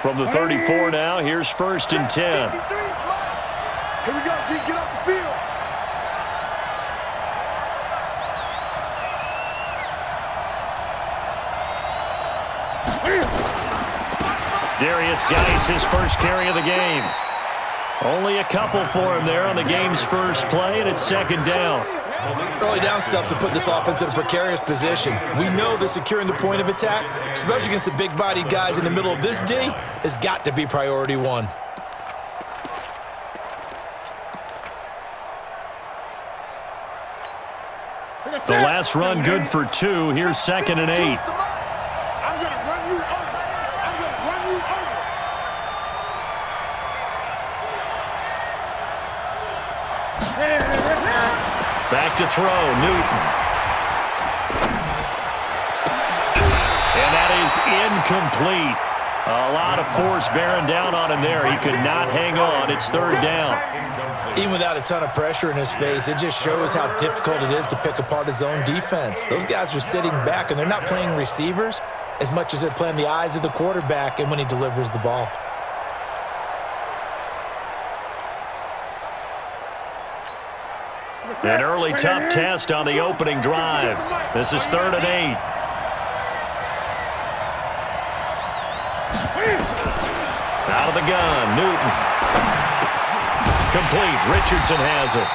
From the 34 now, here's 1st and 10. Here we go, G. Get off the field. Darius Geis, his first carry of the game. Only a couple for him there on the game's first play, and it's 2nd down. Early down stuff to put this offense in a precarious position. We know that securing the point of attack, especially against the big-bodied guys in the middle of this D, has got to be priority one. The last run good for 2. Here's 2nd and 8. I'm going to run you over. I'm going to run you over. Back to throw, Newton. And that is incomplete. A lot of force bearing down on him there. He could not hang on. It's 3rd down. Even without a ton of pressure in his face, it just shows how difficult it is to pick apart his own defense. Those guys are sitting back, and they're not playing receivers as much as they're playing the eyes of the quarterback and when he delivers the ball. An early tough test on the opening drive. This is 3rd and 8. Out of the gun, Newton. Complete. Richardson has it.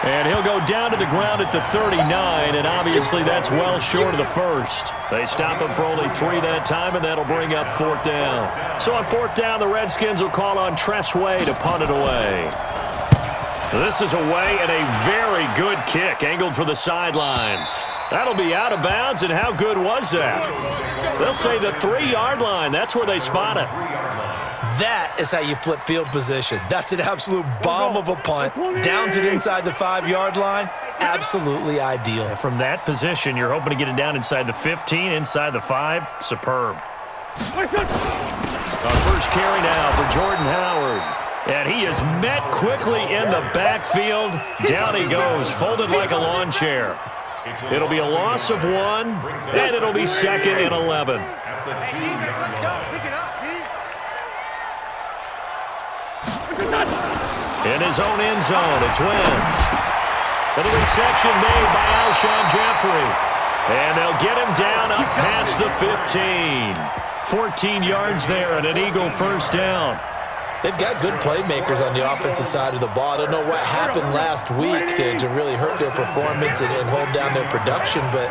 And he'll go down to the ground at the 39, and obviously that's well short of the first. They stop him for only 3 that time, and that'll bring up 4th down. So on 4th down, the Redskins will call on Tress Way to punt it away. This is away, and a very good kick angled for the sidelines. That'll be out of bounds, and how good was that? They'll say the 3-yard line. That's where they spot it. That is how you flip field position. That's an absolute bomb of a punt. Downs it inside the 5-yard line. Absolutely ideal. From that position, you're hoping to get it down inside the 15, inside the 5. Superb. Our first carry now for Jordan Howard. And he is met quickly in the backfield. Down he goes, folded like a lawn chair. It'll be a loss of 1, and it'll be 2nd and 11. Hey, defense, let's go. Pick it up, G. In his own end zone, it's Wentz. And the reception made by Alshon Jeffrey. And they'll get him down up past the 15. 14 yards there and an Eagle first down. They've got good playmakers on the offensive side of the ball. I don't know what happened last week to really hurt their performance and hold down their production, but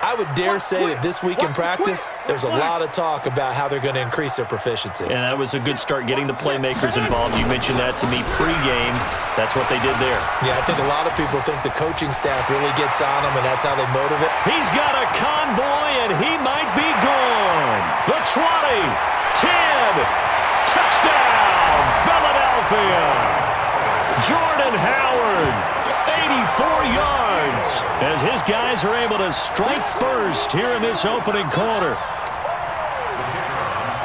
I would dare say that this week in practice, there's a lot of talk about how they're going to increase their proficiency. And that was a good start, getting the playmakers involved. You mentioned that to me pregame. That's what they did there. Yeah, I think a lot of people think the coaching staff really gets on them, and that's how they motivate. He's got a convoy, and he might be gone. The 20, 10, touchdown, Philadelphia. Jordan Howard, 84 yards, as his guys are able to strike first here in this opening quarter.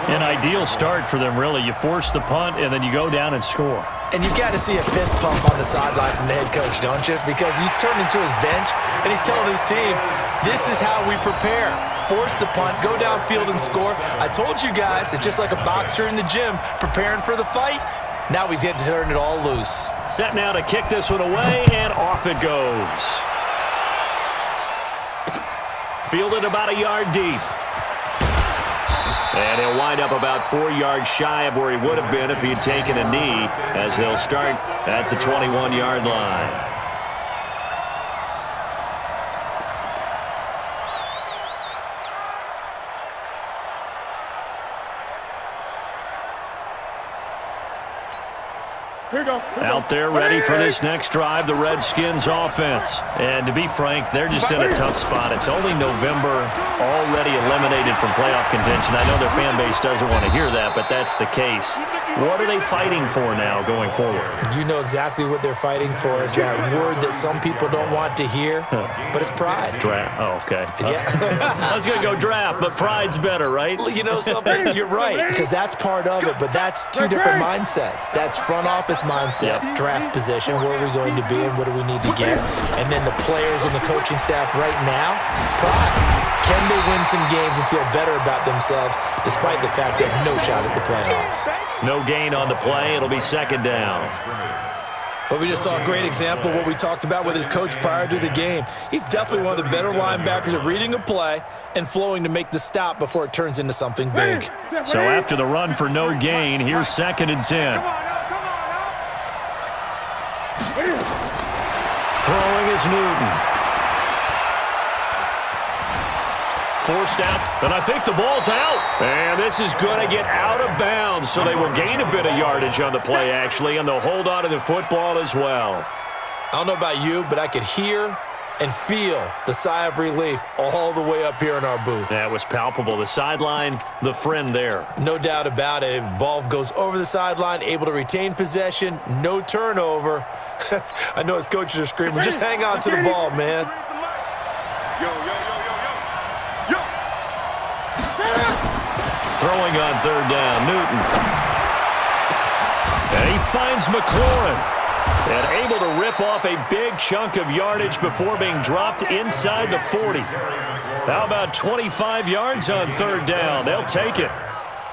An ideal start for them, really. You force the punt, and then you go down and score. And you've got to see a fist pump on the sideline from the head coach, don't you? Because he's turned into his bench, and he's telling his team, this is how we prepare. Force the punt, go downfield and score. I told you guys, it's just like a boxer in the gym preparing for the fight. Now we get to turn it all loose. Set now to kick this one away, and off it goes. Fielded about a yard deep. And he'll wind up about 4 yards shy of where he would have been if he had taken a knee, as they'll start at the 21-yard line. Out there ready for this next drive, the Redskins offense. And to be frank, they're just in a tough spot. It's only November, already eliminated from playoff contention. I know their fan base doesn't want to hear that, but that's the case. What are they fighting for now going forward? You know exactly what they're fighting for. Is that word that some people don't want to hear, but it's pride. Draft. Oh, okay. Yeah. I was going to go draft, but pride's better, right? You know something? You're right, because that's part of it, but that's two different mindsets. That's front office business mindset, draft position, where are we going to be and what do we need to get? And then the players and the coaching staff right now, pride. Can they win some games and feel better about themselves despite the fact they have no shot at the playoffs? No gain on the play. It'll be second down. Well, we just saw a great example of what we talked about with his coach prior to the game. He's definitely one of the better linebackers at reading a play and flowing to make the stop before it turns into something big. So after the run for no gain, here's 2nd and 10. Throwing is Newton. Forced out, and I think the ball's out. And this is going to get out of bounds, so they will gain a bit of yardage on the play, actually, and they'll hold on to the football as well. I don't know about you, but I could hear and feel the sigh of relief all the way up here in our booth. That was palpable. The sideline, the friend there. No doubt about it. If the ball goes over the sideline, able to retain possession, no turnover. I know his coaches are screaming, just hang on to the ball, man. Throwing on 3rd down, Newton. And he finds McLaurin. And able to rip off a big chunk of yardage before being dropped inside the 40. How about 25 yards on 3rd down? They'll take it.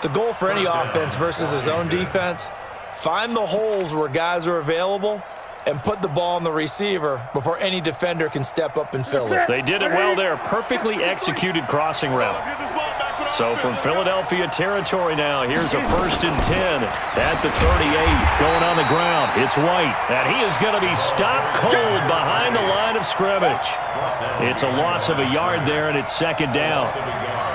The goal for any offense versus his own defense, find the holes where guys are available and put the ball on the receiver before any defender can step up and fill it. They did it well there. Perfectly executed crossing route. So from Philadelphia territory now, here's a 1st and 10 at the 38. Going on the ground, it's White. And he is going to be stopped cold behind the line of scrimmage. It's a loss of a yard there, and it's 2nd down.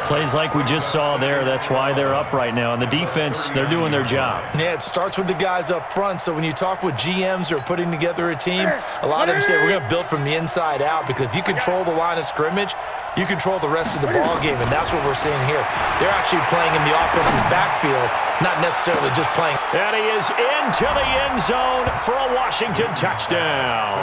Plays like we just saw there, that's why they're up right now. And the defense, they're doing their job. Yeah, it starts with the guys up front. So when you talk with GMs who are putting together a team, a lot of them say we're going to build from the inside out, because if you control the line of scrimmage, you control the rest of the ball game, and that's what we're seeing here. They're actually playing in the offense's backfield, not necessarily just playing. And he is into the end zone for a Washington touchdown.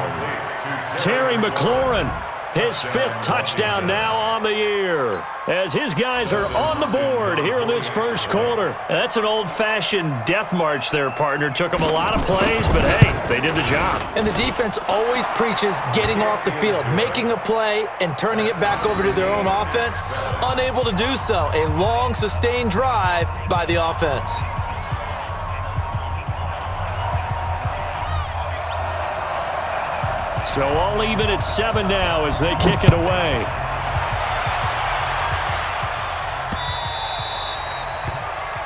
Terry McLaurin, his 5th touchdown now on the year, as his guys are on the board here in this 1st quarter. That's an old-fashioned death march there, partner. Took them a lot of plays, but hey, they did the job. And the defense always preaches getting off the field, making a play and turning it back over to their own offense. Unable to do so. A long, sustained drive by the offense. So all even at 7 now as they kick it away.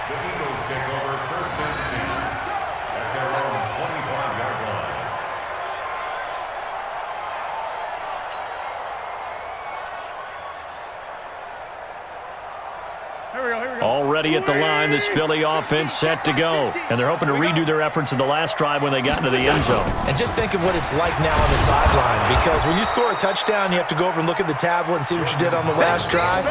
The Eagles take over 1st and 10 at their own 25-yard line. Already at the line, this Philly offense set to go. And they're hoping to redo their efforts in the last drive when they got into the end zone. And just think of what it's like now on the sideline, because when you score a touchdown, you have to go over and look at the tablet and see what you did on the last drive.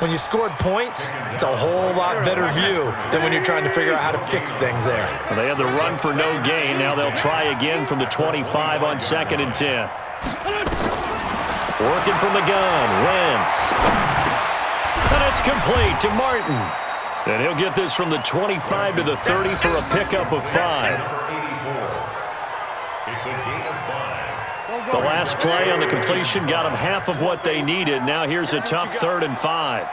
When you scored points, it's a whole lot better view than when you're trying to figure out how to fix things there. Well, they had the run for no gain. Now they'll try again from the 25 on 2nd and 10. Working from the gun, Wentz. And it's complete to Martin. And he'll get this from the 25 to the 30 for a pickup of 5. It's a gain of 5. The last play on the completion got them half of what they needed. Now here's a tough 3rd and 5.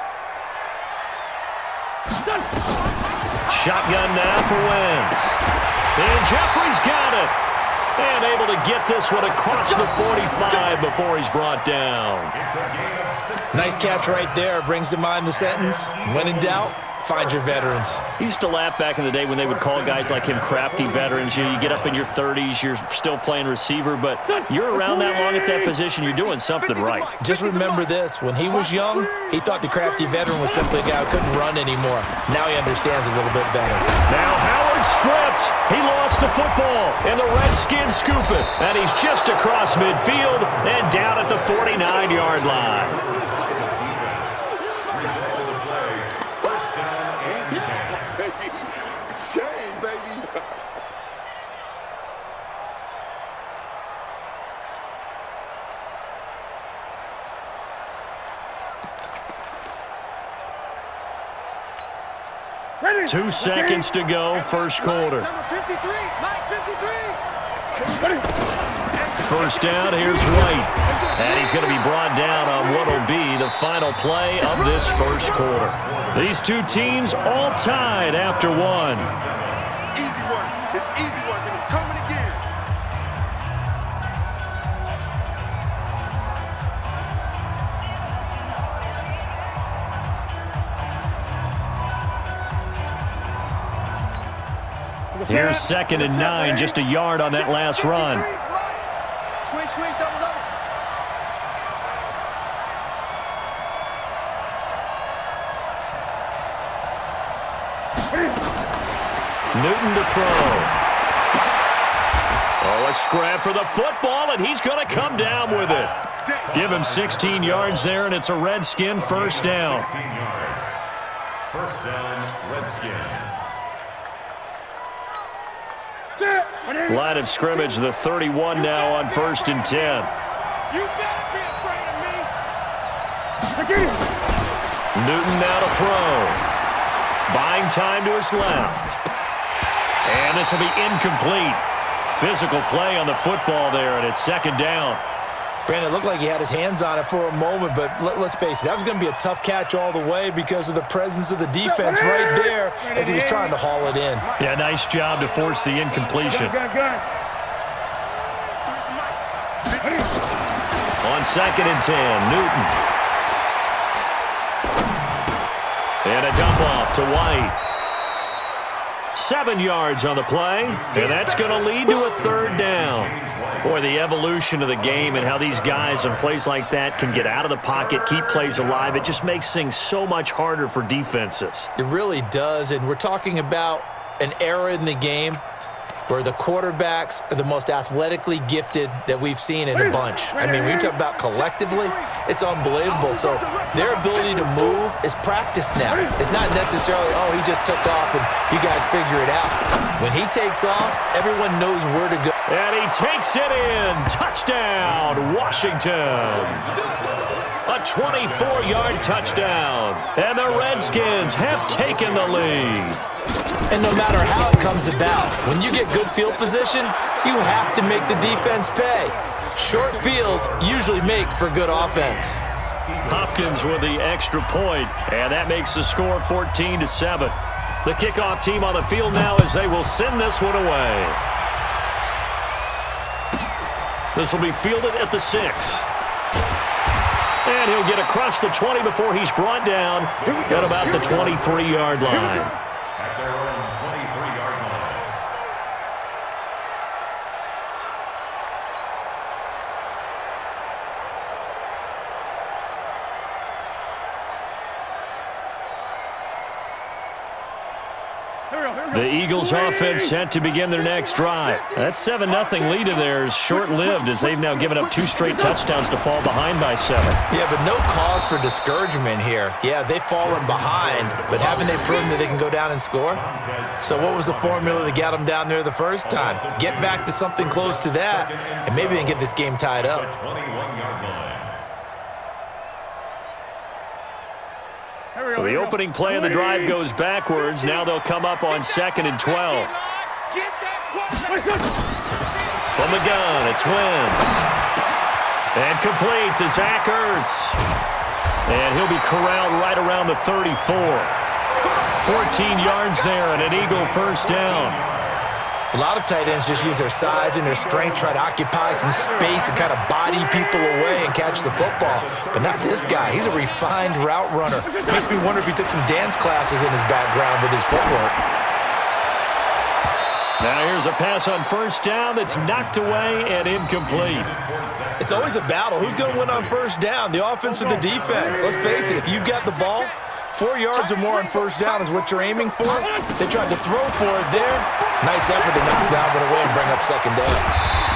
Shotgun now for Wentz. And Jeffrey's got it. And able to get this one across the 45 before he's brought down. Nice catch right there. Brings to mind the sentence, when in doubt, find your veterans. He used to laugh back in the day when they would call guys like him crafty veterans. You get up in your 30s, you're still playing receiver, but you're around that long at that position, you're doing something right. Just remember this. When he was young, he thought the crafty veteran was simply a guy who couldn't run anymore. Now he understands a little bit better. Now Howard stripped. He lost the football, and the Redskins scoop it. And he's just across midfield and down at the 49-yard line. Ready. 2 seconds to go, 1st quarter. Number 53, Mike 53. first down. Here's White. And he's going to be brought down on what will be the final play of this first quarter. These two teams all tied after one. Easy work. It's easy work, and it's coming again. Here's 2nd and 9, just a yard on that last run. Squeeze, squeeze, double, double. Newton to throw. Oh, a scrap for the football, and he's going to come down with it. Give him 16 yards there, and it's a Redskin first down. 16 yards. First down, Redskins. Line of scrimmage, the 31 now on 1st and 10. You better be afraid of me. Newton now to throw. Buying time to his left. And this will be incomplete. Physical play on the football there, and it's 2nd down. Brandon, it looked like he had his hands on it for a moment, but let's face it, that was going to be a tough catch all the way because of the presence of the defense right there as he was trying to haul it in. Yeah, nice job to force the incompletion. On 2nd and 10, Newton. And a dump off to White. 7 yards on the play, and that's going to lead to a 3rd down. Boy, the evolution of the game and how these guys in plays like that can get out of the pocket, keep plays alive, it just makes things so much harder for defenses. It really does, and we're talking about an era in the game where the quarterbacks are the most athletically gifted that we've seen in a bunch. I mean, when you talk about collectively, it's unbelievable. So their ability to move is practiced now. It's not necessarily, oh, he just took off and you guys figure it out. When he takes off, everyone knows where to go. And he takes it in. Touchdown, Washington. A 24-yard touchdown. And the Redskins have taken the lead. And no matter how it comes about, when you get good field position, you have to make the defense pay. Short fields usually make for good offense. Hopkins with the extra point, and that makes the score 14-7. The kickoff team on the field now as they will send this one away. This will be fielded at the 6. And he'll get across the 20 before he's brought down at about the 23-yard line. At their own 23-yard line. The Eagles offense set to begin their next drive. That 7-0 lead of theirs short-lived as they've now given up 2 straight touchdowns to fall behind by 7. Yeah, but no cause for discouragement here. Yeah, they've fallen behind, but haven't they proven that they can go down and score? So what was the formula that got them down there the first time? Get back to something close to that, and maybe they can get this game tied up. 21-yard line. So the opening play of the drive goes backwards. Now they'll come up on 2nd and 12. From the gun, it's Wentz. And complete to Zach Ertz. And he'll be corralled right around the 34. 14 yards there and an Eagle first down. A lot of tight ends just use their size and their strength, try to occupy some space and kind of body people away and catch the football. But not this guy. He's a refined route runner. Makes me wonder if he took some dance classes in his background with his footwork. Now here's a pass on first down that's knocked away and incomplete. It's always a battle. Who's going to win on first down, the offense or the defense? Let's face it, if you've got the ball, 4 yards or more on first down is what you're aiming for. They tried to throw for it there. Nice effort to knock Dalvin away and bring up 2nd down.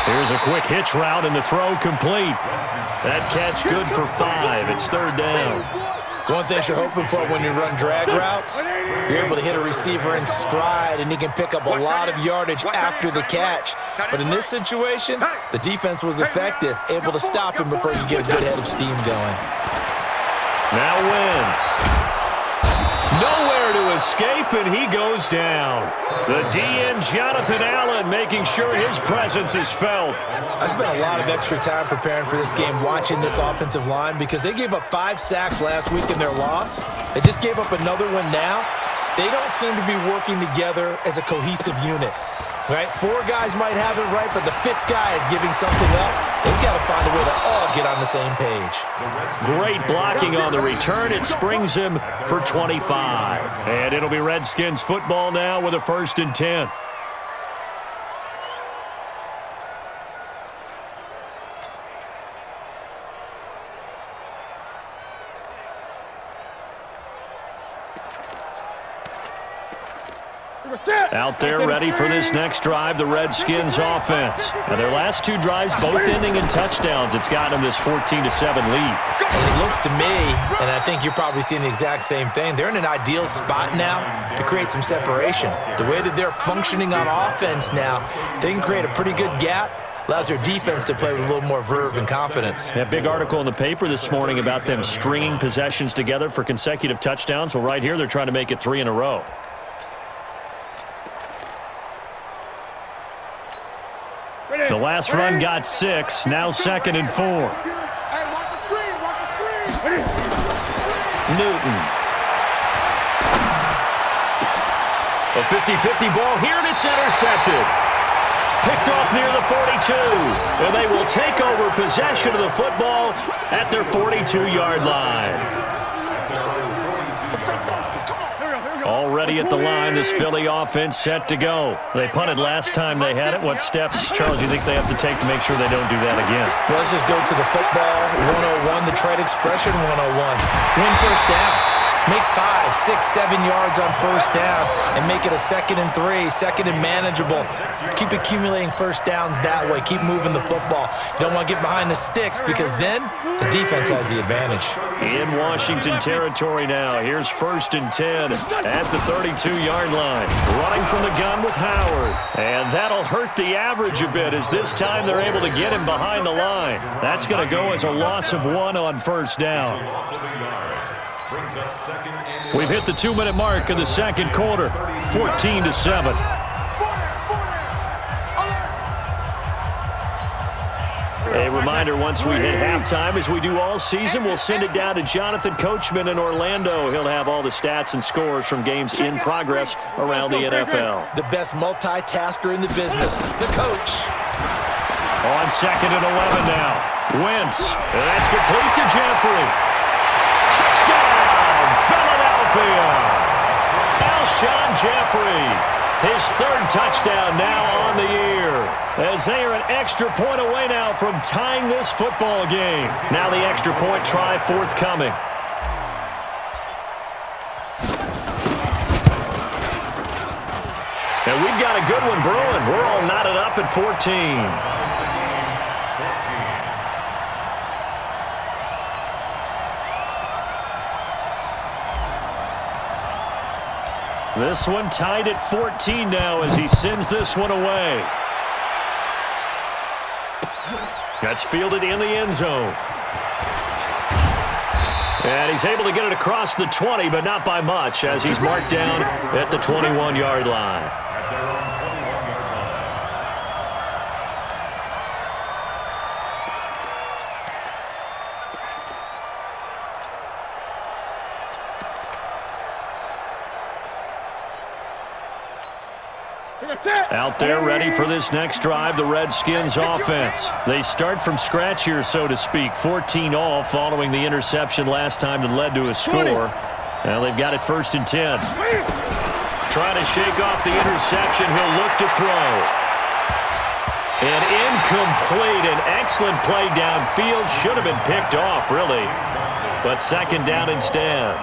Here's a quick hitch route and the throw complete. That catch good for 5. It's 3rd down. One thing you're hoping for when you run drag routes, you're able to hit a receiver in stride and he can pick up a lot of yardage after the catch. But in this situation, the defense was effective, able to stop him before you get a good head of steam going. Now Wentz. Nowhere to escape, and he goes down. The DN, Jonathan Allen, making sure his presence is felt. I spent a lot of extra time preparing for this game, watching this offensive line, because they gave up 5 sacks last week in their loss. They just gave up another one now. They don't seem to be working together as a cohesive unit. Right? 4 guys might have it right, but the 5th guy is giving something up. They've got to find a way to all get on the same page. Great blocking on the return. It springs him for 25. And it'll be Redskins football now with a 1st and 10. Out there ready for this next drive, the Redskins offense. Now their last 2 drives both ending in touchdowns. It's gotten them this 14-7 lead. And it looks to me, and I think you're probably seeing the exact same thing, they're in an ideal spot now to create some separation. The way that they're functioning on offense now, they can create a pretty good gap. Allows their defense to play with a little more verve and confidence. That big article in the paper this morning about them stringing possessions together for consecutive touchdowns. Well, right here they're trying to make it 3 in a row. The last run got 6, now 2nd and 4. Hey, watch the screen, watch the screen. Newton. A 50-50 ball here, and it's intercepted. Picked off near the 42, and they will take over possession of the football at their 42-yard line. Already at the line, this Philly offense set to go. They punted last time they had it. What steps, Charles, do you think they have to take to make sure they don't do that again? Well, let's just go to the football 101, the trade expression 101. Win first down. Make 5, 6, 7 yards on first down and make it a 2nd and 3, 2nd and manageable. Keep accumulating first downs that way. Keep moving the football. You don't want to get behind the sticks because then the defense has the advantage. In Washington territory now. Here's 1st and 10 at the 32-yard line. Running from the gun with Howard. And that'll hurt the average a bit as this time they're able to get him behind the line. That's going to go as a loss of 1 on first down. We've hit the 2-minute mark of the 2nd quarter, 14-7. A reminder, once we hit halftime, as we do all season, we'll send it down to Jonathan Coachman in Orlando. He'll have all the stats and scores from games in progress around the NFL. The best multitasker in the business, the coach. On 2nd and 11 now. Wentz, and that's complete to Jeffrey. Touchdown, Philadelphia! Alshon Jeffrey, his 3rd touchdown now on the year. As they are an extra point away now from tying this football game. Now the extra point try forthcoming. And we've got a good one brewing. We're all knotted up at 14. This one tied at 14 now as he sends this one away. That's fielded in the end zone. And he's able to get it across the 20, but not by much as he's marked down at the 21-yard line. Out there ready for this next drive, the Redskins offense. They start from scratch here, so to speak. 14 all following the interception last time that led to a score. Now they've got it 1st and 10. Trying to shake off the interception. He'll look to throw. And incomplete. An excellent play downfield. Should have been picked off, really. But 2nd down instead.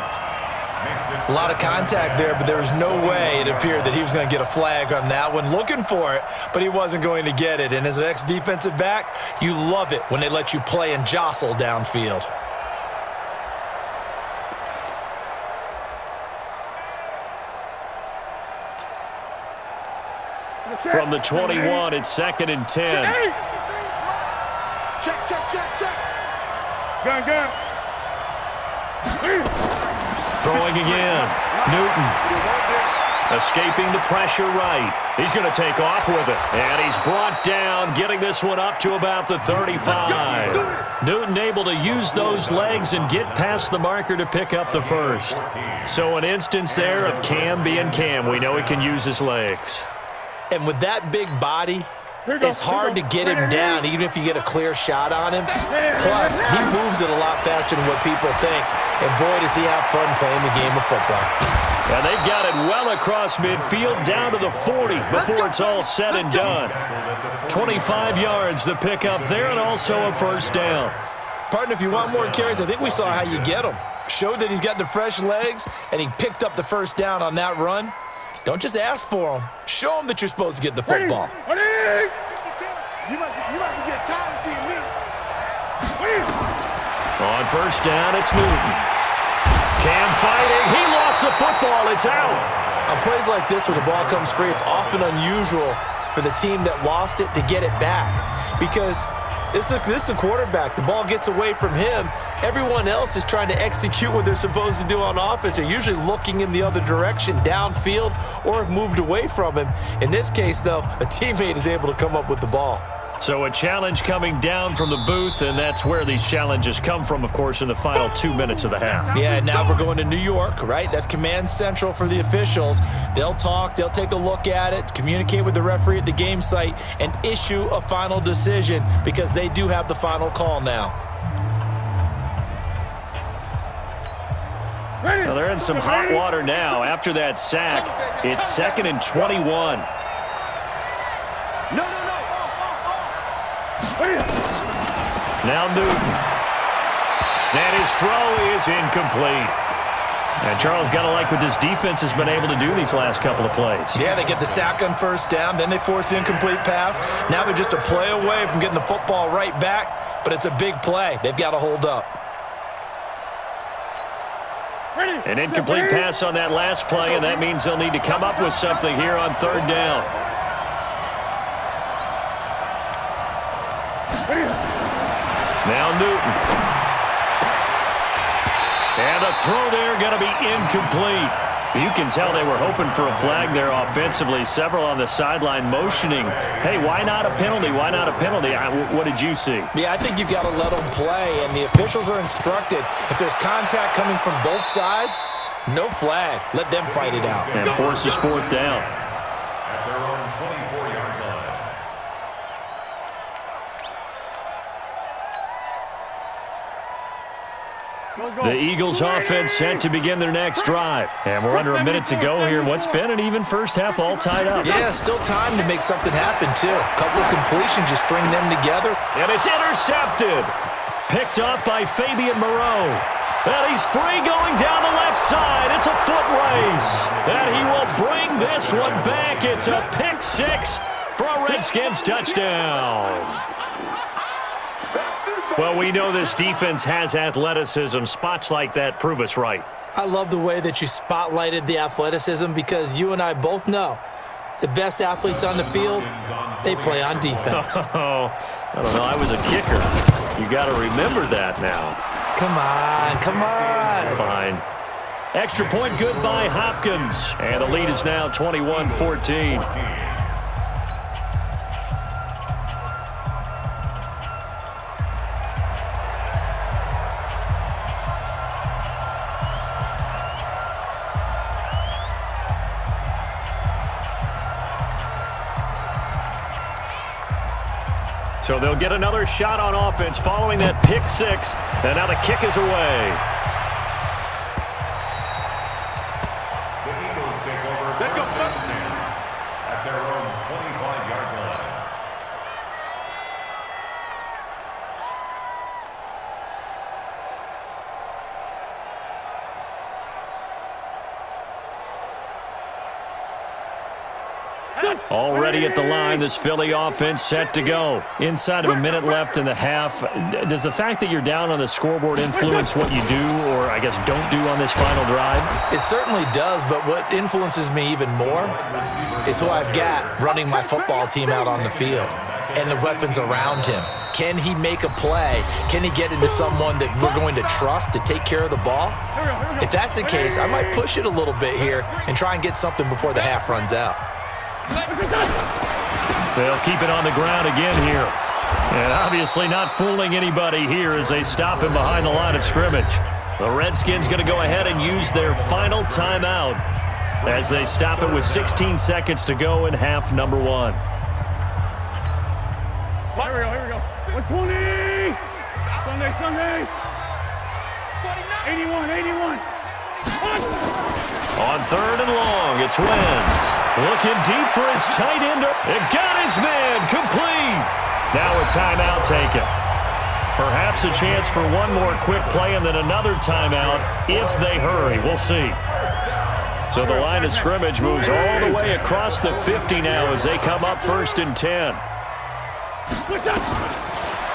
A lot of contact there, but there was no way it appeared that he was going to get a flag on that one. Looking for it, but he wasn't going to get it. And as an ex-defensive back, you love it when they let you play and jostle downfield. From the 21, it's 2nd and 10. Check. Gun. Throwing again. Newton. Escaping the pressure right. He's going to take off with it. And he's brought down, getting this one up to about the 35. Newton able to use those legs and get past the marker to pick up the first. So an instance there of Cam being Cam. We know he can use his legs. And with that big body, it's hard to get him down, even if you get a clear shot on him. Plus, he moves it a lot faster than what people think. And boy, does he have fun playing the game of football. And they've got it well across midfield, down to the 40 before it's all said and done. 25 yards the pickup there, and also a first down. Partner, if you want more carries, I think we saw how you get them. Showed that he's got the fresh legs, and he picked up the first down on that run. Don't just ask for him. Show him that you're supposed to get the football. You must be getting tired of seeing me. On first down, it's Newton. Cam fighting. He lost the football. It's out. On plays like this where the ball comes free, it's often unusual for the team that lost it to get it back. Because this is a quarterback. The ball gets away from him. Everyone else is trying to execute what they're supposed to do on offense. They're usually looking in the other direction, downfield, or have moved away from him. In this case, though, a teammate is able to come up with the ball. So a challenge coming down from the booth, and that's where these challenges come from, of course, in the final 2 minutes of the half. Yeah, now we're going to New York, right? That's command central for the officials. They'll talk, they'll take a look at it, communicate with the referee at the game site, and issue a final decision because they do have the final call now. Well, they're in some hot water now. After that sack, it's 2nd and 21. Now Newton. And his throw is incomplete. And Charles, got to like what this defense has been able to do these last couple of plays. Yeah, they get the sack on first down, then they force the incomplete pass. Now they're just a play away from getting the football right back, but it's a big play. They've got to hold up. An incomplete pass on that last play, and that means they'll need to come up with something here on third down. Now Newton. And a throw there going to be incomplete. You can tell they were hoping for a flag there offensively. Several on the sideline motioning, hey, why not a penalty? Why not a penalty? What did you see? Yeah, I think you've got to let them play, and the officials are instructed. If there's contact coming from both sides, no flag. Let them fight it out. And forces fourth down. At their own 24-yard line. The Eagles offense set to begin their next drive. And we're under a minute to go here. What's been an even first half all tied up. Yeah, still time to make something happen, too. A couple of completions, just string them together. And it's intercepted. Picked up by Fabian Moreau. And he's free going down the left side. It's a foot race. And he will bring this one back. It's a pick six for a Redskins touchdown. Well, we know this defense has athleticism. Spots like that prove us right. I love the way that you spotlighted the athleticism because you and I both know the best athletes on the field, they play on defense. Oh, I don't know. I was a kicker. You got to remember that now. Come on. Fine. Extra point good by Hopkins. And the lead is now 21-14. So they'll get another shot on offense following that pick six. And now the kick is away. The Eagles take over first and 10 at their own 25-yard line. Already at the line, this Philly offense set to go. Inside of a minute left in the half. Does the fact that you're down on the scoreboard influence what you do or, I guess, don't do on this final drive? It certainly does, but what influences me even more is who I've got running my football team out on the field. and the weapons around him. Can he make a play? Can he get into someone that we're going to trust to take care of the ball? If that's the case, I might push it a little bit here and try and get something before the half runs out. They'll keep it on the ground again here. And obviously not fooling anybody here as they stop him behind the line of scrimmage. The Redskins going to go ahead and use their final timeout as they stop it with 16 seconds to go in half number 1. Here we go. 120! Sunday! 81! On 3rd and long, it's Wentz. Looking deep for his tight end. It got his man complete. Now a timeout taken. Perhaps a chance for one more quick play and then another timeout if they hurry. We'll see. So the line of scrimmage moves all the way across the 50 now as they come up 1st and 10.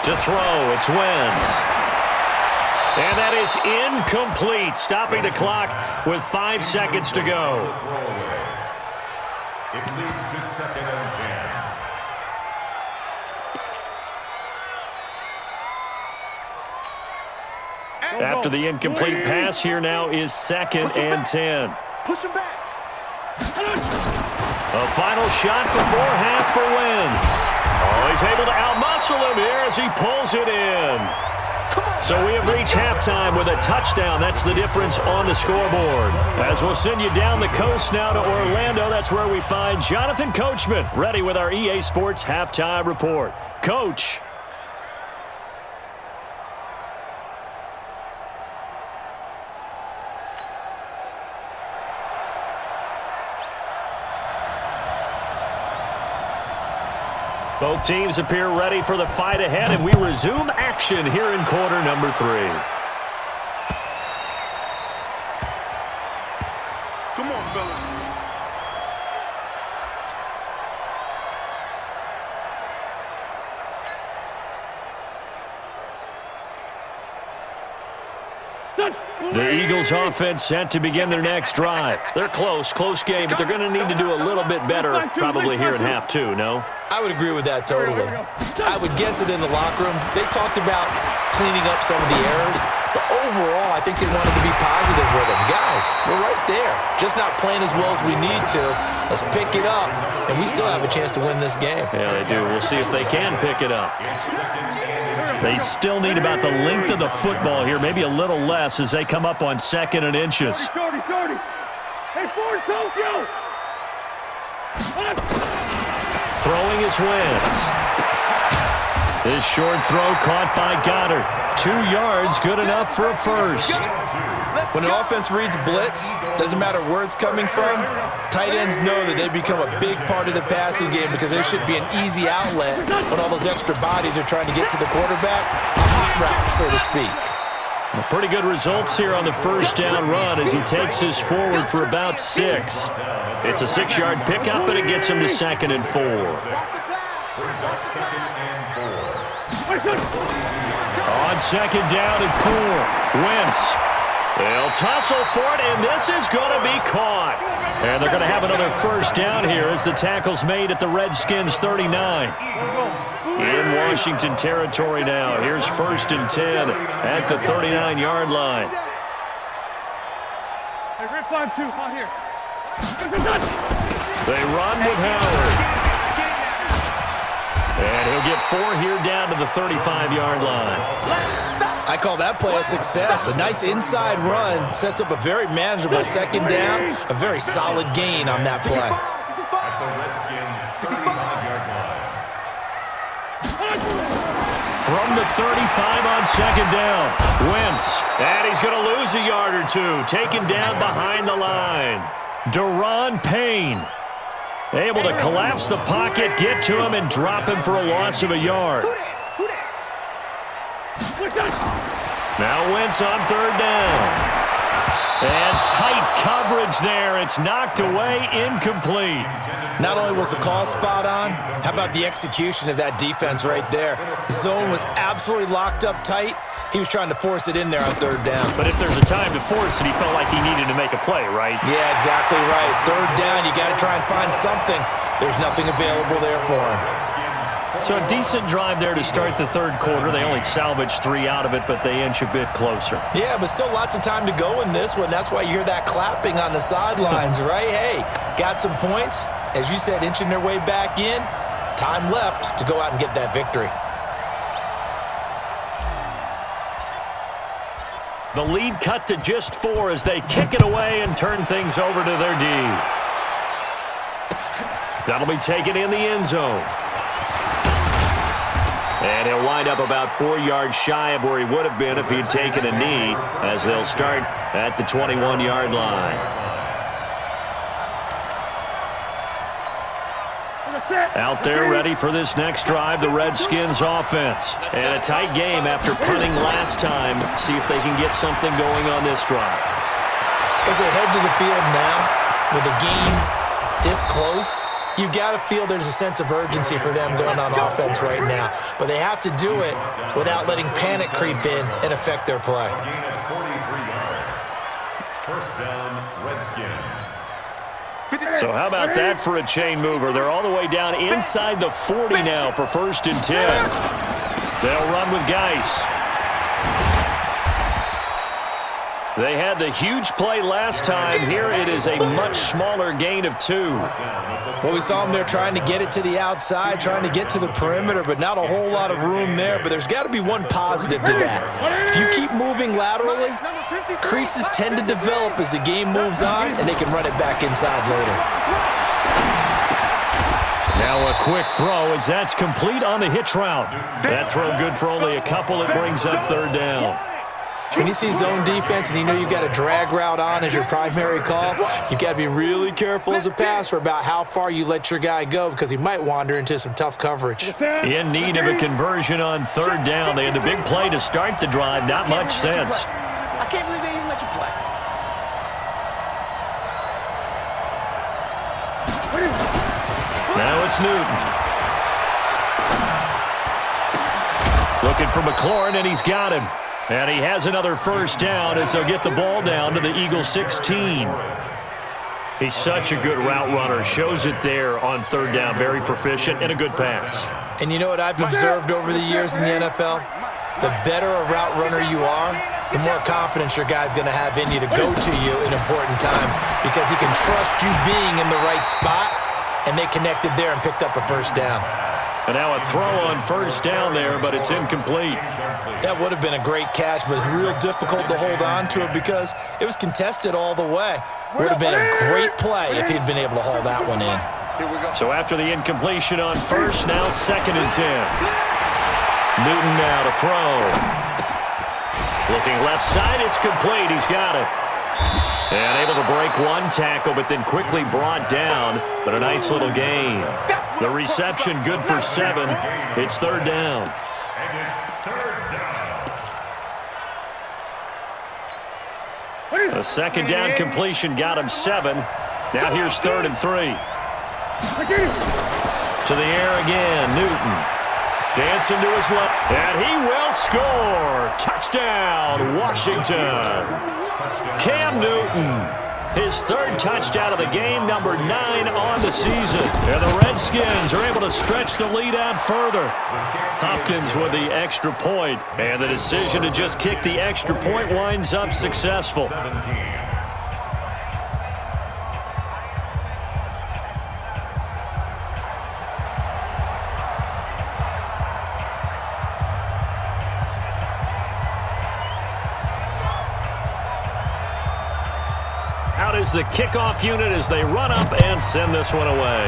To throw, it's Wentz. And that is incomplete, stopping the clock with 5 seconds to go. It leads to 2nd and 10. After the incomplete pass, here now is 2nd and 10. Push him back. A final shot before half for Wentz. Oh, he's able to outmuscle him here as he pulls it in. So we have reached halftime with a touchdown. That's the difference on the scoreboard. As we'll send you down the coast now to Orlando, that's where we find Jonathan Coachman ready with our EA Sports Halftime Report. Coach. Both teams appear ready for the fight ahead, and we resume action here in quarter number 3. Come on, fellas. The Eagles offense set to begin their next drive. They're close game, but they're going to need to do a little bit better probably here in half 2, no? I would agree with that totally. I would guess it in the locker room. They talked about cleaning up some of the errors, but overall, I think they wanted to be positive with them. Guys, we're right there. Just not playing as well as we need to. Let's pick it up, and we still have a chance to win this game. Yeah, they do. We'll see if they can pick it up. They still need about the length of the football here, maybe a little less as they come up on 2nd and inches. Jordy. Hey, Ford, Tokyo! Throwing his Wentz. This short throw caught by Goddard. 2 yards, good enough for a first. When an offense reads blitz, doesn't matter where it's coming from, tight ends know that they become a big part of the passing game because there should be an easy outlet when all those extra bodies are trying to get to the quarterback. A hot route, so to speak. Pretty good results here on the first down run as he takes this forward for about 6. It's a 6-yard pickup, and it gets him to 2nd and 4. On 2nd down and 4, Wentz. They'll tussle for it, and this is going to be caught. And they're going to have another first down here as the tackle's made at the Redskins' 39. In Washington territory now. Here's 1st and 10 at the 39-yard line. Hey, Rip 5-2, on here. They run with Howard. And he'll get 4 here down to the 35-yard line. I call that play a success. A nice inside run sets up a very manageable 2nd down, a very solid gain on that play. At the Redskins' 35-yard line. From the 35 on 2nd down, Wentz. And he's going to lose a yard or 2, taken down behind the line. Daron Payne able to collapse the pocket, get to him, and drop him for a loss of a yard. Now Wentz on 3rd down. And tight coverage there. It's knocked away, incomplete. Not only was the call spot on, how about the execution of that defense right there? The zone was absolutely locked up tight. He was trying to force it in there on 3rd down. But if there's a time to force it, he felt like he needed to make a play, right? Yeah, exactly right. 3rd down, you got to try and find something. There's nothing available there for him. So a decent drive there to start the third quarter. They only salvaged 3 out of it, but they inch a bit closer. Yeah, but still lots of time to go in this one. That's why you hear that clapping on the sidelines, right? Hey, got some points. As you said, inching their way back in. Time left to go out and get that victory. The lead cut to just 4 as they kick it away and turn things over to their D. That'll be taken in the end zone. And he'll wind up about 4 yards shy of where he would have been if he had taken a knee, as they'll start at the 21-yard line. Out there ready for this next drive, the Redskins offense. And a tight game after punting last time. See if they can get something going on this drive. As they head to the field now, with a game this close, you've got to feel there's a sense of urgency for them going on offense right now. But they have to do it without letting panic creep in and affect their play. Gain of 43 yards. First down, Redskins. So how about that for a chain mover? They're all the way down inside the 40 now for 1st and 10. They'll run with Geis. They had the huge play last time. Here it is a much smaller gain of 2. Well, we saw them there trying to get it to the outside, trying to get to the perimeter, but not a whole lot of room there. But there's got to be one positive to that. If you keep moving laterally, creases tend to develop as the game moves on, and they can run it back inside later. Now a quick throw as that's complete on the hitch route. That throw good for only a couple. It brings up 3rd down. When you see zone defense and you know you've got a drag route on as your primary call, you've got to be really careful as a passer about how far you let your guy go because he might wander into some tough coverage. In need of a conversion on 3rd down. They had the big play to start the drive. Not much sense. I can't believe they even let you play. Now it's Newton. Looking for McLaurin, and he's got him. And he has another 1st down as they'll get the ball down to the Eagles 16. He's such a good route runner. Shows it there on 3rd down. Very proficient and a good pass. And you know what I've observed over the years in the NFL? The better a route runner you are, the more confidence your guy's going to have in you to go to you in important times because he can trust you being in the right spot, and they connected there and picked up a 1st down. And now a throw on 1st down there, but it's incomplete. That would have been a great catch, but it's real difficult to hold on to it because it was contested all the way. Would have been a great play if he'd been able to haul that one in. So after the incompletion on 1st, now 2nd and 10. Newton now to throw. Looking left side, it's complete. He's got it. And able to break one tackle, but then quickly brought down. But a nice little gain. The reception good for 7. It's 3rd down. And it's 3rd down. A 2nd down completion got him 7. Now here's 3rd and 3. To the air again, Newton. Dancing to his left, and he will score. Touchdown, Washington. Cam Newton. His 3rd touchdown of the game, number 9 on the season. And the Redskins are able to stretch the lead out further. Hopkins with the extra point, and the decision to just kick the extra point winds up successful. 17. Out is the kickoff unit as they run up and send this one away.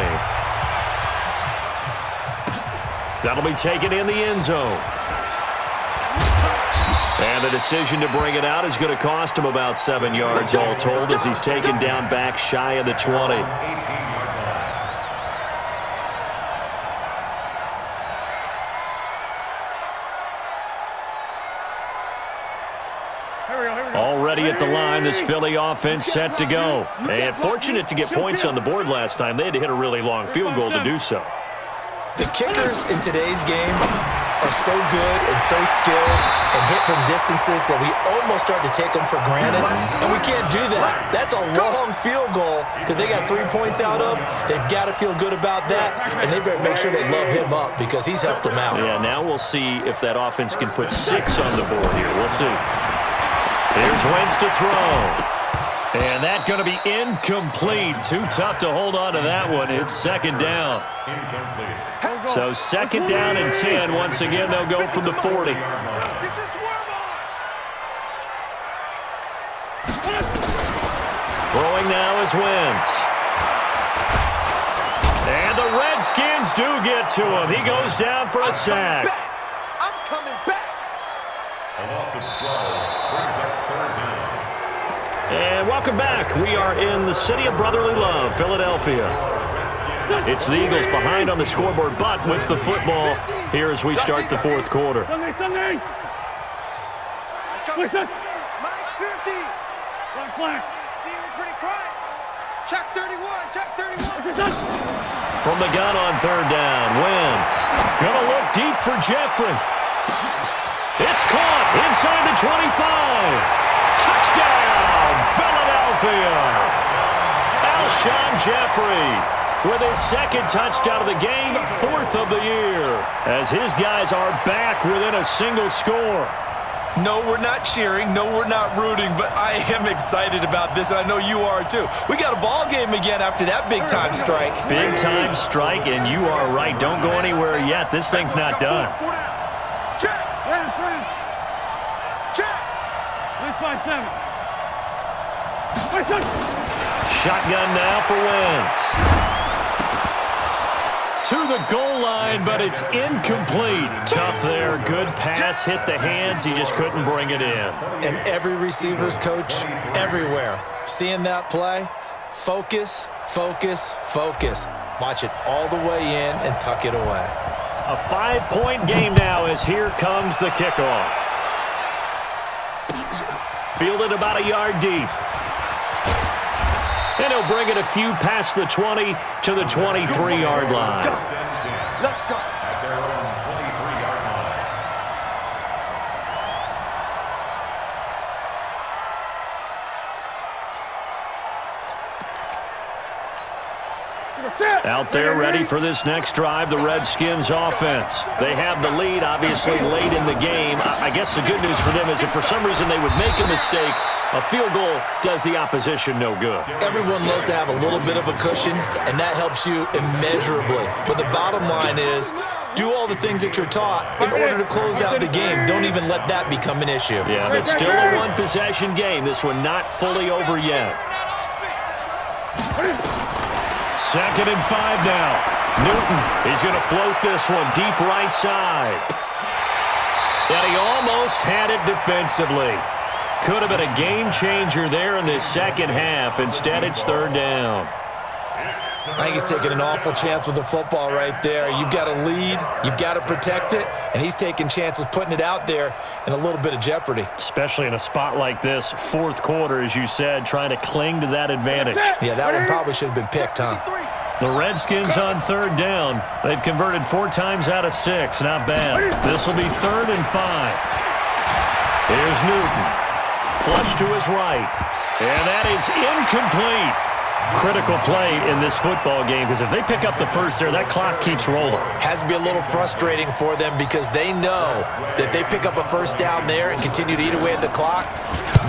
That'll be taken in the end zone. And the decision to bring it out is going to cost him about 7 yards all told as he's taken down back shy of the 20. Already at the line, this Philly offense set to go. And fortunate to get points on the board last time. They had to hit a really long field goal to do so. The kickers in today's game are so good and so skilled and hit from distances that we almost start to take them for granted, and we can't do that. That's a long field goal that they got 3 points out of. They've got to feel good about that, and they better make sure they love him up because he's helped them out. Yeah, now we'll see if that offense can put 6 on the board here. We'll see. Here's Wentz to throw. And that's going to be incomplete. Too tough to hold on to that one. It's second down. Incomplete. So second down and 10. Once again, they'll go from the 40. Throwing now is Wentz. And the Redskins do get to him. He goes down for a sack. I'm coming back. A loss of 12 brings up third down. And welcome back. We are in the city of brotherly love, Philadelphia. It's the Eagles behind on the scoreboard, but with the football here as we start the fourth quarter. Sunday, Sunday. Let's go. Listen. Mike 50. Black, black. Steven pretty quiet. Check 31. Check 31. What's your son? From the gun on third down, Wentz. Gonna look deep for Jeffrey. It's caught inside the 25. Touchdown, Philadelphia. Alshon Jeffrey with his second touchdown of the game, 4th of the year, as his guys are back within a single score. No, we're not cheering. No, we're not rooting, but I am excited about this, and I know you are too. We got a ball game again after that big-time strike. Big-time strike, and you are right. Don't go anywhere yet. This thing's not done. Check. Brand, brand. Check. 957. Wait, son. Shotgun now for Wentz. To the goal line, but it's incomplete. Tough there. Good pass. Hit the hands. He just couldn't bring it in. And every receiver's coach everywhere. Seeing that play, focus, focus, focus. Watch it all the way in and tuck it away. A 5-point game now as here comes the kickoff. Fielded about a yard deep. And he'll bring it a few past the 20 to the 23-yard line. Let's go. At their own 23-yard line. Out there ready for this next drive, the Redskins offense. They have the lead, obviously, late in the game. I guess the good news for them is if for some reason they would make a mistake, a field goal does the opposition no good. Everyone loves to have a little bit of a cushion, and that helps you immeasurably. But the bottom line is, do all the things that you're taught in order to close out the game. Don't even let that become an issue. Yeah, but still a one-possession game. This one not fully over yet. Second and 5 now. Newton, he's going to float this one deep right side. And he almost had it defensively. Could have been a game changer there in this second half. Instead, it's third down. I think he's taking an awful chance with the football right there. You've got to lead, you've got to protect it, and he's taking chances putting it out there in a little bit of jeopardy. Especially in a spot like this, fourth quarter, as you said, trying to cling to that advantage. Yeah, that one probably should have been picked, huh? The Redskins on third down. They've converted 4 times out of 6. Not bad. This will be third and 5. Here's Newton. Flush to his right. And that is incomplete. Critical play in this football game because if they pick up the first there, that clock keeps rolling. Has to be a little frustrating for them because they know that if they pick up a first down there and continue to eat away at the clock,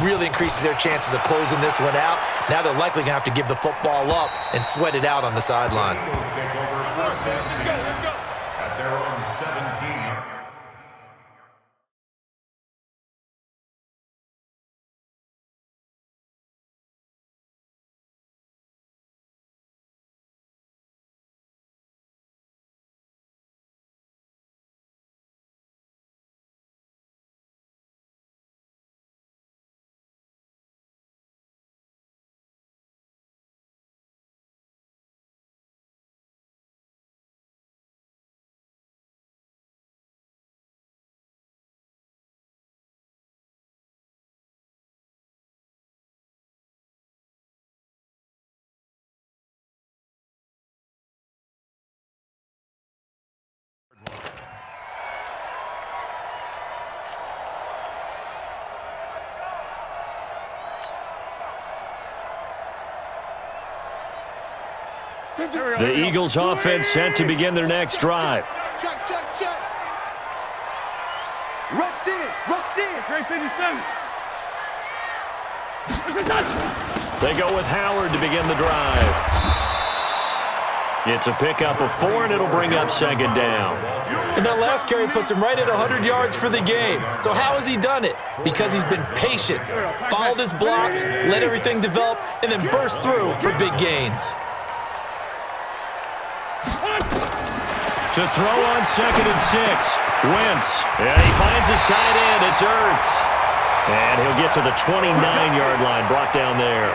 really increases their chances of closing this one out. Now they're likely going to have to give the football up and sweat it out on the sideline. At their own 17. The Eagles offense set to begin their next drive. Check, check, check. Rush in, rush in. Great 57. They go with Howard to begin the drive. It's a pickup of 4, and it'll bring up second down. And that last carry puts him right at 100 yards for the game. So how has he done it? Because he's been patient, followed his blocks, let everything develop, and then burst through for big gains. To throw on 2nd and 6. Wentz. And he finds his tight end. It's Ertz. And he'll get to the 29-yard line, brought down there.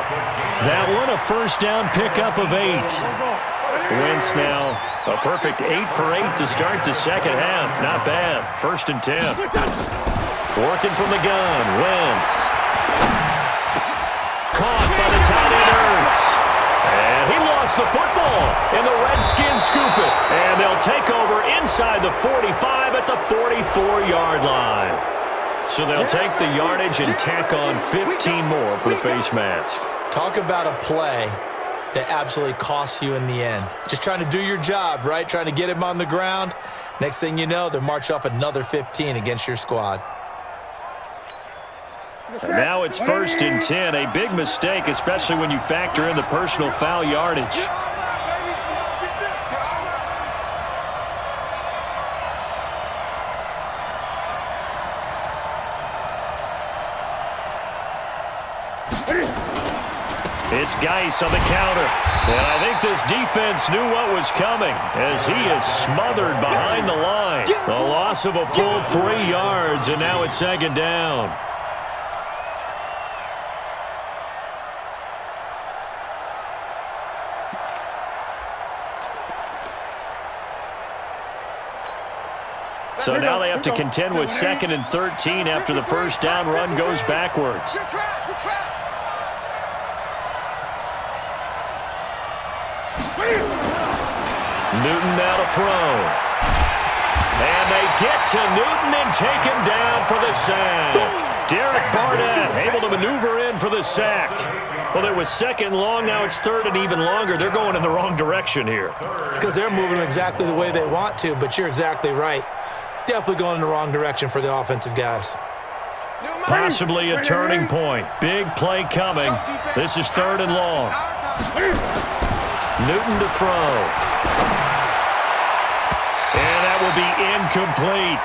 That one, a first down pickup of 8. Wentz now a perfect 8 for 8 to start the second half. Not bad. 1st and 10. Working from the gun. Wentz. Caught by the tight end Ertz. And he lost the football. And the Redskins scoop it. And they'll take over inside the 45 at the 44-yard line. So they'll take the yardage and tack on 15 more for the face mask. Talk about a play that absolutely costs you in the end. Just trying to do your job, right? Trying to get him on the ground. Next thing you know, they're marching off another 15 against your squad. And now it's 1st and 10. A big mistake, especially when you factor in the personal foul yardage. It's Geis on the counter. And I think this defense knew what was coming as he is smothered behind the line. A loss of a full 3 yards, and now it's second down. So now they have to contend with 2nd and 13 after the first down run goes backwards. Newton now to throw. And they get to Newton and take him down for the sack. Derek Barnett able to maneuver in for the sack. Well, it was 2nd long, now it's 3rd and even longer. They're going in the wrong direction here. Because they're moving exactly the way they want to, but you're exactly right. Definitely going in the wrong direction for the offensive guys. Possibly a turning point. Big play coming. This is 3rd and long. Newton to throw. And that will be incomplete.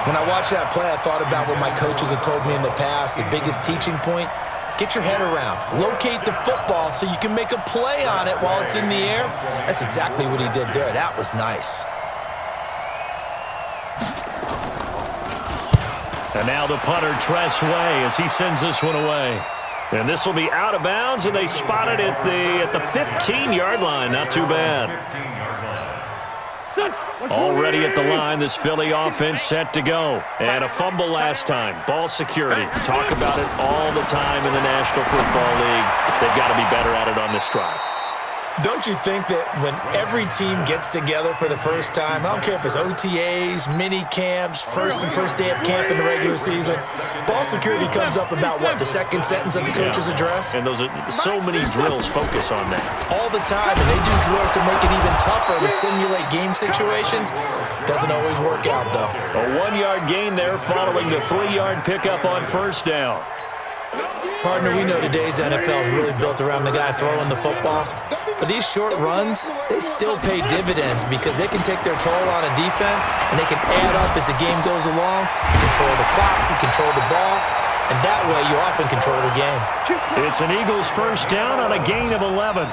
When I watched that play, I thought about what my coaches have told me in the past. The biggest teaching point, get your head around. Locate the football so you can make a play on it while it's in the air. That's exactly what he did there. That was nice. And now the punter, Tress Way, as he sends this one away. And this will be out of bounds, and they spot it at the 15-yard line. Not too bad. Already at the line, this Philly offense set to go. And a fumble last time. Ball security. Talk about it all the time in the National Football League. They've got to be better at it on this drive. Don't you think that when every team gets together for the first time, I don't care if it's OTAs, mini camps, first day of camp in the regular season, ball security comes up about what, the second sentence of the coach's address? And those are so many drills focus on that. All the time, and they do drills to make it even tougher to simulate game situations. Doesn't always work out, though. A 1-yard gain there following the 3-yard pickup on first down. Partner, we know today's NFL is really built around the guy throwing the football. But these short runs, they still pay dividends because they can take their toll on a defense and they can add up as the game goes along. You control the clock, you control the ball, and that way you often control the game. It's an Eagles first down on a gain of 11.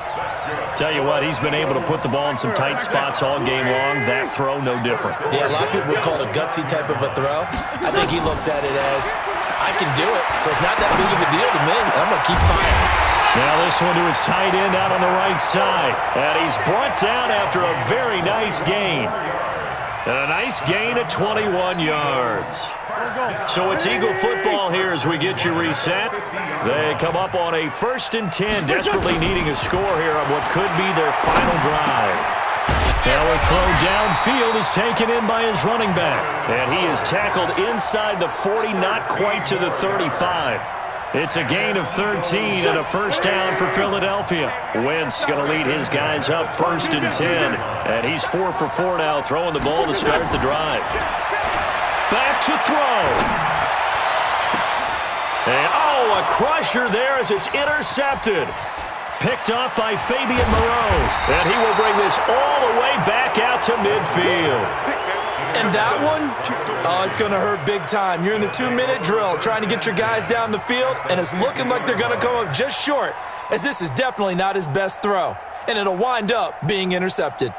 Tell you what, he's been able to put the ball in some tight spots all game long. That throw, no different. Yeah, a lot of people would call it a gutsy type of a throw. I think he looks at it as, I can do it, so it's not that big of a deal to me. I'm going to keep firing. Now this one to his tight end out on the right side. And he's brought down after a very nice gain. And a nice gain at 21 yards. So it's Eagle football here as we get you reset. They come up on a 1st and 10, desperately needing a score here on what could be their final drive. Now a throw downfield is taken in by his running back. And he is tackled inside the 40, not quite to the 35. It's a gain of 13 and a first down for Philadelphia. Wentz going to lead his guys up 1st and 10. And he's 4 for 4 now, throwing the ball to start the drive. Back to throw. And, a crusher there as it's intercepted. Picked off by Fabian Moreau. And he will bring this all the way back out to midfield. And that one, it's going to hurt big time. You're in the 2-minute drill trying to get your guys down the field, and it's looking like they're going to come up just short, as this is definitely not his best throw. And it'll wind up being intercepted.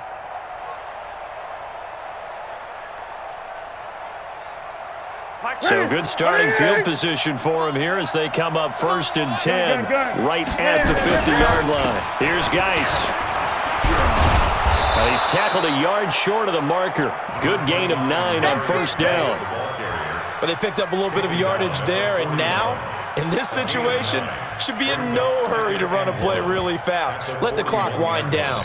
So good starting field position for him here as they come up 1st and 10, right at the 50-yard line. Here's Geis. He's tackled a yard short of the marker. Good gain of 9 on 1st down. But they picked up a little bit of yardage there, and now, in this situation, should be in no hurry to run a play really fast. Let the clock wind down.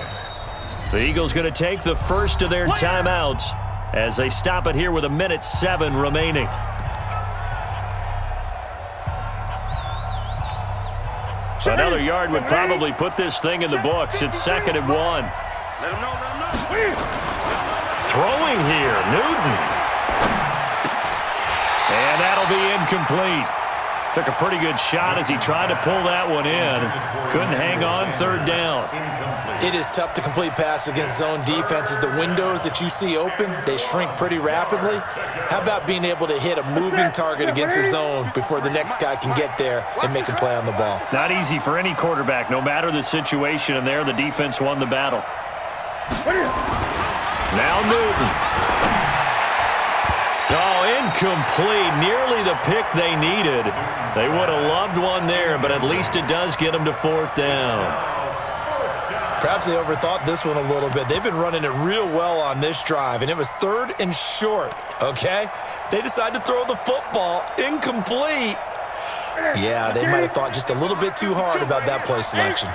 The Eagles going to take the first of their timeouts as they stop it here with 1:07 remaining. Another yard would probably put this thing in the books. It's 2nd and 1. Let him know, let him know. Throwing here, Newton. And that'll be incomplete. Took a pretty good shot as he tried to pull that one in. Couldn't hang on 3rd down. It is tough to complete passes against zone defenses. The windows that you see open, they shrink pretty rapidly. How about being able to hit a moving target against a zone before the next guy can get there and make a play on the ball? Not easy for any quarterback, no matter the situation, and there the defense won the battle. Now Newton. Incomplete. Nearly the pick they needed. They would have loved one there, but at least it does get them to 4th down. Perhaps they overthought this one a little bit. They've been running it real well on this drive, and it was 3rd and short, okay? They decided to throw the football. Incomplete. Yeah, they might have thought just a little bit too hard about that play selection.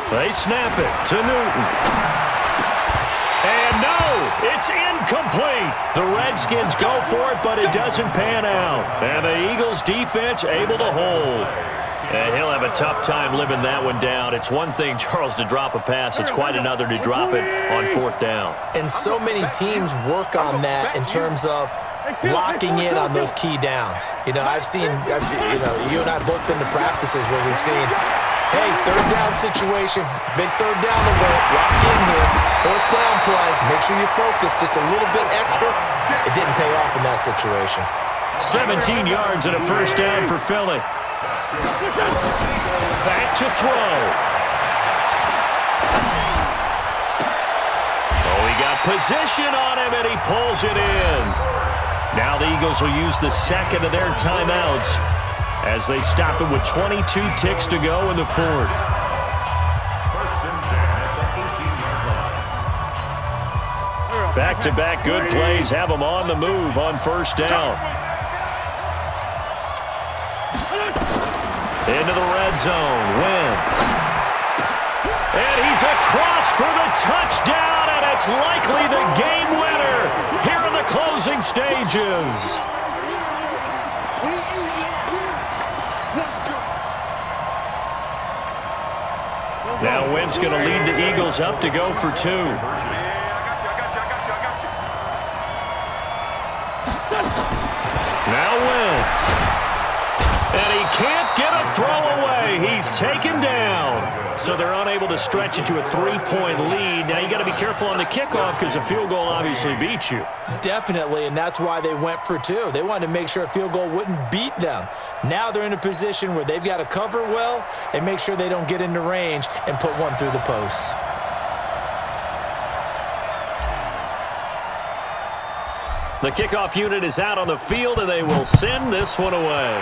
They snap it to Newton. And no, it's incomplete. The Redskins go for it, but it doesn't pan out. And the Eagles defense able to hold. And he'll have a tough time living that one down. It's one thing, Charles, to drop a pass. It's quite another to drop it on 4th down. And so many teams work on that in terms of locking in on those key downs. You know, you and I have both been to practices where we've seen, hey, 3rd down situation, big 3rd down alert, lock in here, 4th down play, make sure you focus just a little bit extra. It didn't pay off in that situation. 17 yards and a first down for Philly. Back to throw. He got position on him, and he pulls it in. Now the Eagles will use the 2nd of their timeouts as they stop it with 22 ticks to go in the 4th. Back-to-back good plays have them on the move on 1st down. Into the red zone, Wentz. And he's across for the touchdown, and it's likely the game winner here in the closing stages. Now Wentz going to lead the Eagles up to go for 2. Now Wentz. And he can't get a throw away. He's taken down. So they're unable to stretch it to a 3-point lead. Now you got to be careful on the kickoff because a field goal obviously beats you. Definitely, and that's why they went for 2. They wanted to make sure a field goal wouldn't beat them. Now they're in a position where they've got to cover well and make sure they don't get into range and put one through the posts. The kickoff unit is out on the field, and they will send this one away.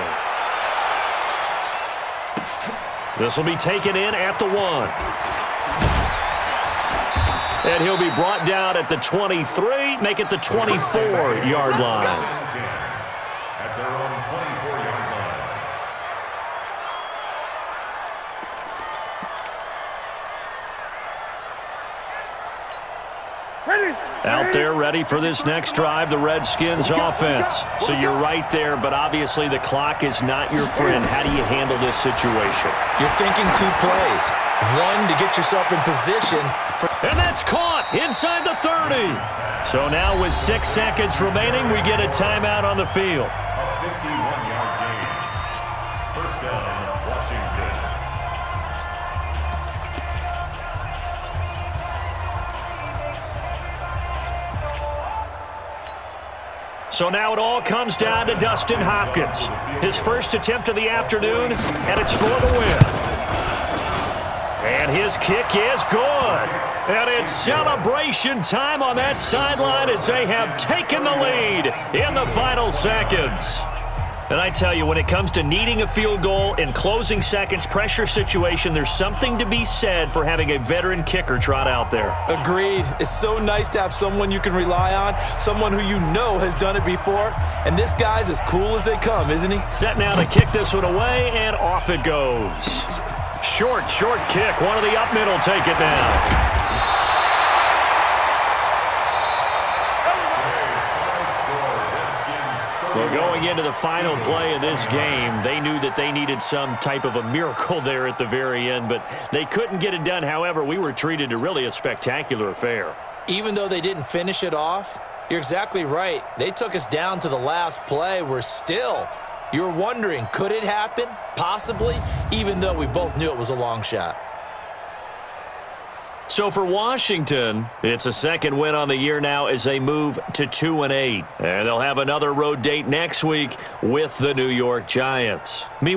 This will be taken in at the 1. And he'll be brought down at the 23, make it the 24-yard line. At their own 24-yard line. Out there ready for this next drive, the Redskins offense. So you're right there, but obviously the clock is not your friend. How do you handle this situation? You're thinking 2 plays. One, to get yourself in position. And that's caught inside the 30. So now with 6 seconds remaining, we get a timeout on the field. A 51-yard gain. First down, Washington. So now it all comes down to Dustin Hopkins. His first attempt of the afternoon, and it's for the win. And his kick is good. And it's celebration time on that sideline as they have taken the lead in the final seconds. And I tell you, when it comes to needing a field goal in closing seconds, pressure situation, there's something to be said for having a veteran kicker trot out there. Agreed. It's so nice to have someone you can rely on, someone who you know has done it before. And this guy's as cool as they come, isn't he? Set now to kick this one away, and off it goes. Short kick. One of the up middle take it down. Well, going into the final play of this game, they knew that they needed some type of a miracle there at the very end, but they couldn't get it done. However, we were treated to really a spectacular affair. Even though they didn't finish it off, you're exactly right. They took us down to the last play. You're wondering, could it happen? Possibly, even though we both knew it was a long shot. So for Washington, it's a second win on the year now as they move to 2-8. And they'll have another road date next week with the New York Giants. Meanwhile,